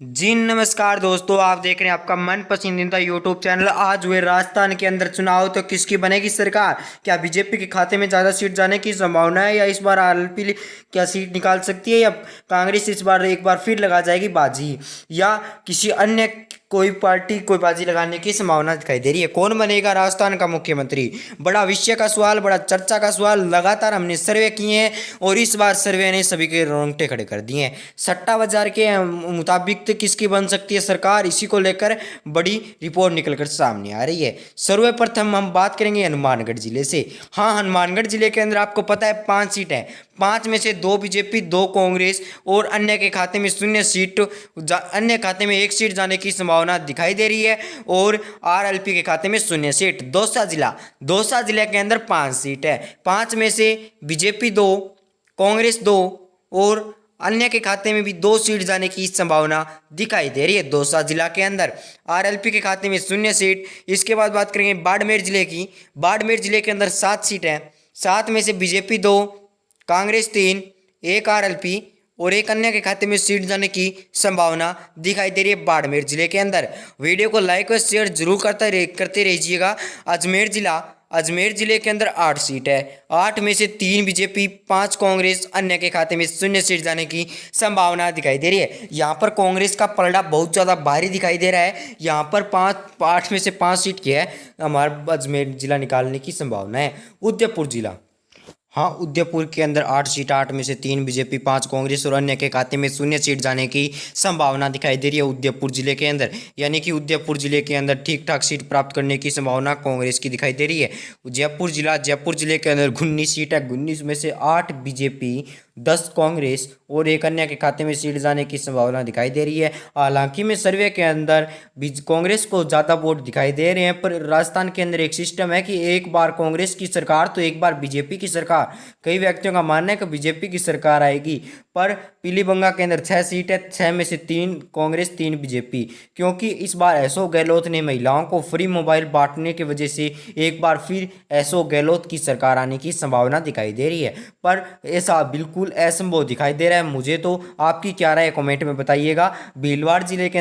जी नमस्कार दोस्तों, आप देख रहे हैं आपका मन पसंदीदा यूट्यूब चैनल। आज हुए राजस्थान के अंदर चुनाव, तो किसकी बनेगी सरकार? क्या बीजेपी के खाते में ज़्यादा सीट जाने की संभावना है, या इस बार आरएलपी क्या सीट निकाल सकती है, या कांग्रेस इस बार एक बार फिर लगा जाएगी बाजी, या किसी अन्य कोई पार्टी कोई बाजी लगाने की संभावना दिखाई दे रही है? कौन बनेगा राजस्थान का मुख्यमंत्री? बड़ा विषय का सवाल, बड़ा चर्चा का सवाल। लगातार हमने सर्वे किए हैं और इस बार सर्वे ने सभी के रोंगटे खड़े कर दिए हैं। सट्टा बाजार के मुताबिक तो किसकी बन सकती है सरकार, इसी को लेकर बड़ी रिपोर्ट निकलकर सामने आ रही है। सर्वप्रथम हम बात करेंगे हनुमानगढ़ जिले से। हाँ, हनुमानगढ़ जिले के अंदर आपको पता है 5 सीट है। 5 में से 2 बीजेपी, 2 कांग्रेस और अन्य के खाते में 0 सीट, अन्य खाते में 1 सीट जाने की संभावना दिखाई दे रही है और आरएलपी के खाते में 0 सीट। दौसा जिला के अंदर 5 सीट है। 5 में से बीजेपी 2, कांग्रेस 2 और अन्य के खाते में भी 2 सीट जाने की संभावना दिखाई दे रही है। दौसा जिला के अंदर आरएलपी के खाते में 0 सीट। इसके बाद बात करेंगे बाड़मेर जिले की। बाड़मेर जिले के अंदर 7 सीट है। 7 में से बीजेपी 2, कांग्रेस 3, 1 आरएलपी और 1 अन्य के खाते में सीट जाने की संभावना दिखाई दे रही है बाड़मेर जिले के अंदर। वीडियो को लाइक और शेयर जरूर करते रहिएगा। अजमेर जिले के अंदर 8 सीट है। 8 में से 3 बीजेपी, 5 कांग्रेस, अन्य के खाते में 0 सीट जाने की संभावना दिखाई दे रही है। यहाँ पर कांग्रेस का पलड़ा बहुत ज़्यादा भारी दिखाई दे रहा है। यहाँ पर 8 में से 5 सीट की है हमारा अजमेर जिला निकालने की संभावना है। उदयपुर जिला, हाँ, उदयपुर के अंदर 8 सीट। 8 में से 3 बीजेपी, 5 कांग्रेस और अन्य के खाते में 0 सीट जाने की संभावना दिखाई दे रही है उदयपुर जिले के अंदर। यानी कि उदयपुर जिले के अंदर ठीक ठाक सीट प्राप्त करने की संभावना कांग्रेस की दिखाई दे रही है। जयपुर जिले के अंदर 19 सीट है। 19 में से 8 बीजेपी, 10 कांग्रेस और 1 अन्य के खाते में सीट जाने की संभावना दिखाई दे रही है। हालांकि में सर्वे के अंदर कांग्रेस को ज़्यादा वोट दिखाई दे रहे हैं, पर राजस्थान के अंदर एक सिस्टम है कि एक बार कांग्रेस की सरकार तो एक बार बीजेपी की सरकार। कई व्यक्तियों का मानना है कि बीजेपी की सरकार आएगी, पर पीलीभंगा के अंदर 6 सीट है। 6 में से 3 कांग्रेस, 3 बीजेपी, क्योंकि इस बार अशोक गहलोत ने महिलाओं को फ्री मोबाइल बांटने की वजह से एक बार फिर अशोक गहलोत की सरकार आने की संभावना दिखाई दे रही है। पर ऐसा बिल्कुल असंभव दिखाई दे रहा है मुझे तो। आपकी क्या राय है कमेंट में बताइएगा। भीलवाड़ा जिले के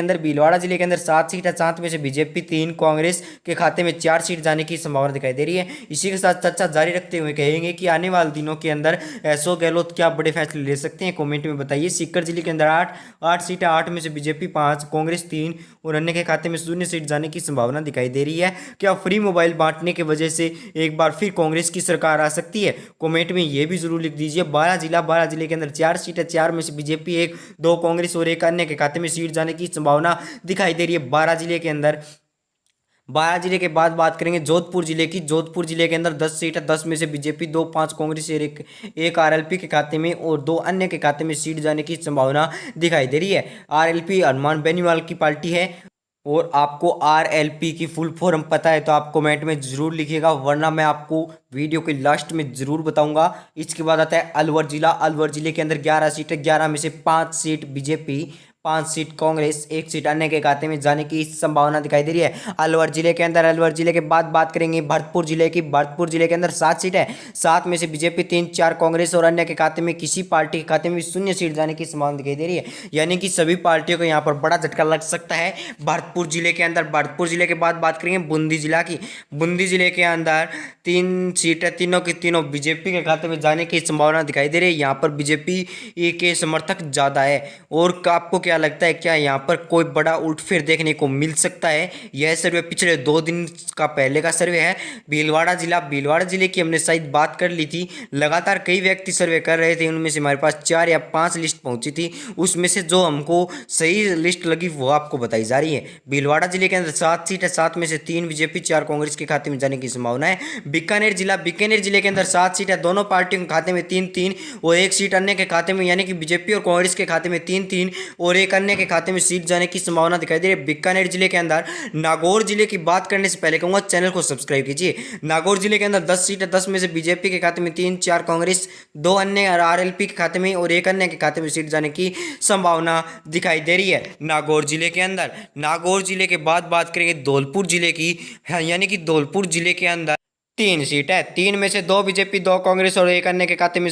अंदर 7 सीट है। 7 में से बीजेपी, 3 कांग्रेस के खाते में 4 सीट जाने की संभावना दिखाई दे रही है। इसी के साथ चर्चा जारी रखते हुए कहेंगे कि आने वाले दिनों के अंदर अशोक गहलोत क्या बड़े फैसले ले सकते हैं, कमेंट में बताइए। सीकर जिले के अंदर 8 सीट है। 8 में से बीजेपी 5, कांग्रेस 3 और अन्य के खाते में 0 सीट जाने की संभावना दिखाई दे रही है। क्या फ्री मोबाइल बांटने की वजह से एक बार फिर कांग्रेस की सरकार आ सकती है? कमेंट में ये भी जरूर लिख दीजिए। बारह जिले के अंदर 4 सीट है। 4 में से बीजेपी 1, 2 कांग्रेस और 1 अन्य के खाते में सीट जाने की संभावना दिखाई दे रही है 12 जिले के अंदर। 12 जिले के बाद बात करेंगे जोधपुर जिले की। जोधपुर जिले के अंदर 10 सीट है। 10 में से बीजेपी 2, 5 कांग्रेस और एक आरएलपी के खाते में और 2 अन्य के खाते में सीट जाने की संभावना दिखाई दे रही है। आरएलपी हनुमान बेनीवाल की पार्टी है और आपको आरएलपी की फुल फॉर्म पता है तो आप कमेंट में जरूर लिखिएगा, वरना मैं आपको वीडियो के लास्ट में जरूर बताऊंगा। इसके बाद आता है अलवर जिला। अलवर जिले के अंदर 11 सीट है। 11 में से 5 seat BJP, 5 seat Congress, 1 seat अन्य के खाते में जाने की संभावना दिखाई दे रही है अलवर जिले के अंदर। अलवर जिले के बाद बात करेंगे भरतपुर जिले की। भरतपुर जिले के अंदर 7 सीट है। 7 में से बीजेपी 3, 4 कांग्रेस और अन्य के खाते में किसी पार्टी के खाते में 0 सीट जाने की संभावना दिखाई दे रही है। यानी कि सभी पार्टियों को यहाँ पर बड़ा झटका लग सकता है भरतपुर जिले के अंदर। भरतपुर जिले के बाद बात करेंगे बूंदी जिला की। बूंदी जिले के अंदर 3 सीट है। तीनों की तीनों बीजेपी के खाते में जाने की संभावना दिखाई दे रही है। यहाँ पर बीजेपी के समर्थक ज़्यादा है। और आपको क्या लगता है, क्या यहाँ पर कोई बड़ा उलटफेर देखने को मिल सकता है? यह सर्वे पिछले 2 दिन का पहले का सर्वे है। भीलवाड़ा जिले की हमने शायद बात कर ली थी। लगातार कई व्यक्ति सर्वे कर रहे थे, उनमें से हमारे पास 4 या 5 लिस्ट पहुंची थी। उसमें से जो हमको सही लिस्ट लगी वो आपको बताई जा रही है। भीलवाड़ा जिले के अंदर 7 सीट है। 7 में से 3 बीजेपी, 4 कांग्रेस के खाते में जाने की संभावना है। बीकानेर जिले के अंदर 7 सीट है। दोनों पार्टियों के खाते में 3-3 और 1 सीट अन्य के खाते में, यानी कि बीजेपी और कांग्रेस के खाते में 3-3 और 1 अन्य के खाते में सीट जाने की संभावना दिखाई दे रही है बीकानेर जिले के अंदर। नागौर जिले की बात करने से पहले कहूंगा चैनल को सब्सक्राइब कीजिए। नागौर जिले के अंदर 10 सीट है। 10 में से बीजेपी के खाते में 3, 4 कांग्रेस, 2 अन्य आरएलपी के खाते में और 1 अन्य के खाते में सीट जाने की संभावना दिखाई दे रही है नागौर जिले के अंदर। नागौर जिले के बाद बात करेंगे धौलपुर जिले की। यानी कि धौलपुर जिले के अंदर 3 सीट है। 3 में से 2 बीजेपी, 2 कांग्रेस और 1 अन्य के खाते में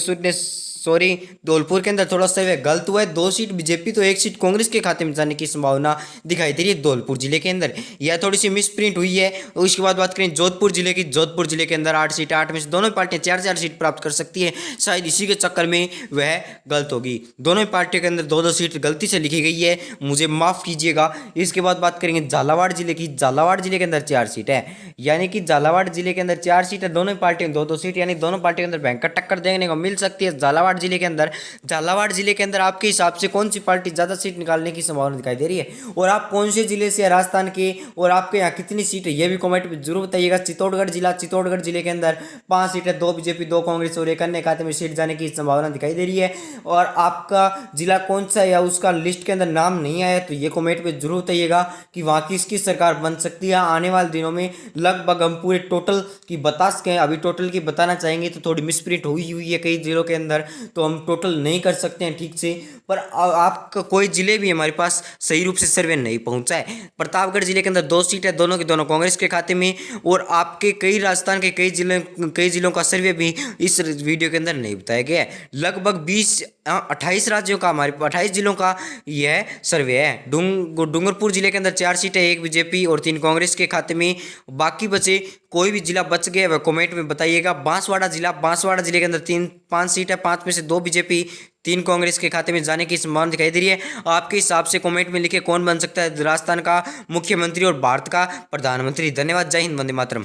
सॉरी, धौलपुर के अंदर थोड़ा सा गलत हुआ है। 2 सीट बीजेपी तो 1 सीट कांग्रेस के खाते में जाने की संभावना दिखाई दे रही है धौलपुर जिले के अंदर। यह थोड़ी सी मिस प्रिंट हुई है। उसके बाद बात करें जोधपुर जिले की, जोधपुर जिले के अंदर 8 सीट, 8 में से दोनों पार्टियां 4-4 सीट प्राप्त कर सकती है। शायद इसी के चक्कर में वह गलत होगी। दोनों पार्टियों के अंदर 2-2 सीट गलती से लिखी गई है, मुझे माफ कीजिएगा। इसके बाद बात करेंगे झालावाड़ जिले की। झालावाड़ जिले के अंदर 4 सीट है, यानी कि झालावाड़ जिले के अंदर 4 सीट है, दोनों पार्टियों 2-2 सीट, यानी दोनों पार्टियों के अंदर भयंकर टक्कर देखने को मिल सकती है झालावाड़ जिले के अंदर। झालावाड़ जिले के अंदर आपके हिसाब से कौन सी पार्टी ज्यादा सीट निकालने की संभावना दिखाई दे रही है, और आप कौन से जिले से राजस्थान के, और आपके यहाँ कितनी सीट है, यह भी कमेंट में जरूर बताइएगा। चित्तौड़गढ़ जिला, चित्तौड़गढ़ जिले के अंदर 5 सीट है, 2 बीजेपी, 2 कांग्रेस और 1 अन्य खाते में सीट जाने की संभावना दिखाई दे रही है। और आपका जिला कौन सा है या उसका लिस्ट के अंदर नाम नहीं आया तो ये कमेंट में जरूर बताइएगा कि वहाँ किसकी सरकार बन सकती है आने वाले दिनों में। लगभग हम पूरे टोटल की बता सकें, अभी टोटल की बताना चाहेंगे तो थोड़ी मिसप्रिंट हुई है कई जिलों के अंदर, तो हम टोटल नहीं कर सकते हैं ठीक से। पर आपका कोई जिले भी हमारे पास सही रूप से सर्वे नहीं पहुंचा है। प्रतापगढ़ जिले के अंदर 2 सीट है, दोनों के दोनों कांग्रेस के खाते में, और आपके कई राजस्थान के कई जिलों का सर्वे भी इस वीडियो के अंदर नहीं बताया गया है। लगभग 28 राज्यों का, हमारे 28 जिलों का यह सर्वे है। डूंगरपुर जिले के अंदर 4 सीटें, 1 बीजेपी और 3 कांग्रेस के खाते में। बाकी बचे कोई भी जिला बच गया वह कमेंट में बताइएगा। बांसवाड़ा जिले के अंदर 5 सीट है, 5 में से 2 बीजेपी, 3 कांग्रेस के खाते में जाने की संभावना दिखाई दे रही है। आपके हिसाब से कमेंट में लिखे कौन बन सकता है राजस्थान का मुख्यमंत्री और भारत का प्रधानमंत्री। धन्यवाद, जय हिंद, वंदे मातरम।